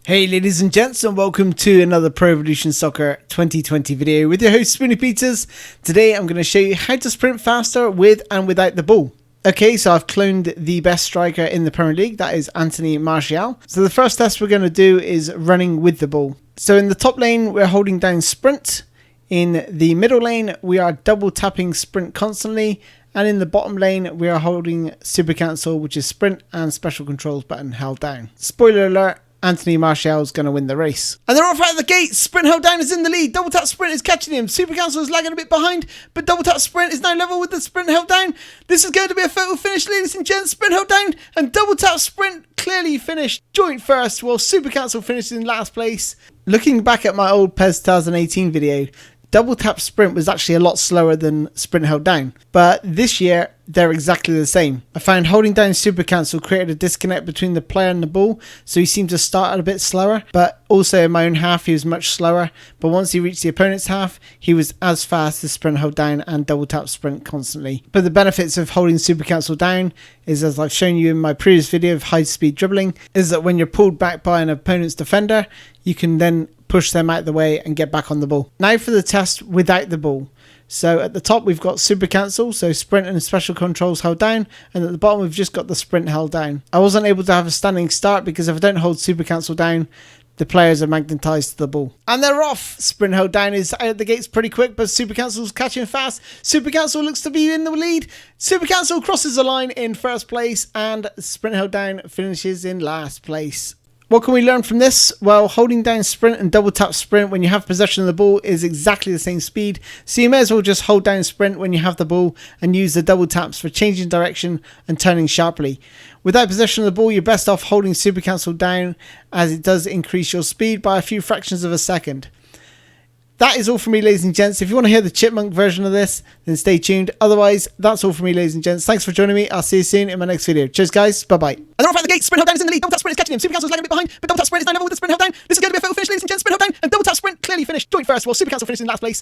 Hey ladies and gents, and welcome to another Pro Evolution Soccer 2020 video with your host SpoonyPizzas. Today I'm going to show you how to sprint faster with and without the ball. Okay, so I've cloned the best striker in the Premier League, that is Anthony Martial. So the first test we're going to do is running with the ball. So in the top lane we're holding down sprint, in the middle lane we are double tapping sprint constantly, and in the bottom lane we are holding super cancel, which is sprint and special controls button held down. Spoiler alert, Anthony Martial is going to win the race. And they're off out of the gate. Sprint held down is in the lead. Double tap sprint is catching him. Super cancel is lagging a bit behind, but double tap sprint is now level with the sprint held down. This is going to be a photo finish, ladies and gents. Sprint held down and double tap sprint clearly finished joint first, while super cancel finishes in last place. Looking back at my old PES 2018 video, double tap sprint was actually a lot slower than sprint held down, but this year they're exactly the same. I found holding down super cancel created a disconnect between the player and the ball, so he seemed to start a bit slower, but also in my own half he was much slower, but once he reached the opponent's half he was as fast as sprint held down and double tap sprint constantly. But the benefits of holding super cancel down is, as I've shown you in my previous video of high speed dribbling, is that when you're pulled back by an opponent's defender you can then push them out the way and get back on the ball. Now for the test without the ball. So at the top we've got super cancel, so sprint and special controls held down, and at the bottom we've just got the sprint held down. I wasn't able to have a standing start because if I don't hold super cancel down, the players are magnetized to the ball. And they're off! Sprint held down is out the gates pretty quick, but super cancel's catching fast. Super cancel looks to be in the lead. Super cancel crosses the line in first place, and sprint held down finishes in last place. What can we learn from this? Well, holding down sprint and double tap sprint when you have possession of the ball is exactly the same speed, so you may as well just hold down sprint when you have the ball and use the double taps for changing direction and turning sharply. Without possession of the ball, you're best off holding super cancel down, as it does increase your speed by a few fractions of a second. That is all from me, ladies and gents. If you want to hear the chipmunk version of this, then stay tuned. Otherwise, that's all from me, ladies and gents. Thanks for joining me. I'll see you soon in my next video. Cheers, guys. Bye-bye. And they're off out the gate. Sprint held down is in the lead. Double tap sprint is catching him. Super cancel is lagging a bit behind, but double tap sprint is now level with the sprint held down. This is going to be a photo finish, ladies and gents. Sprint held down and double tap sprint clearly finished joint first, while super cancel finishes in last place.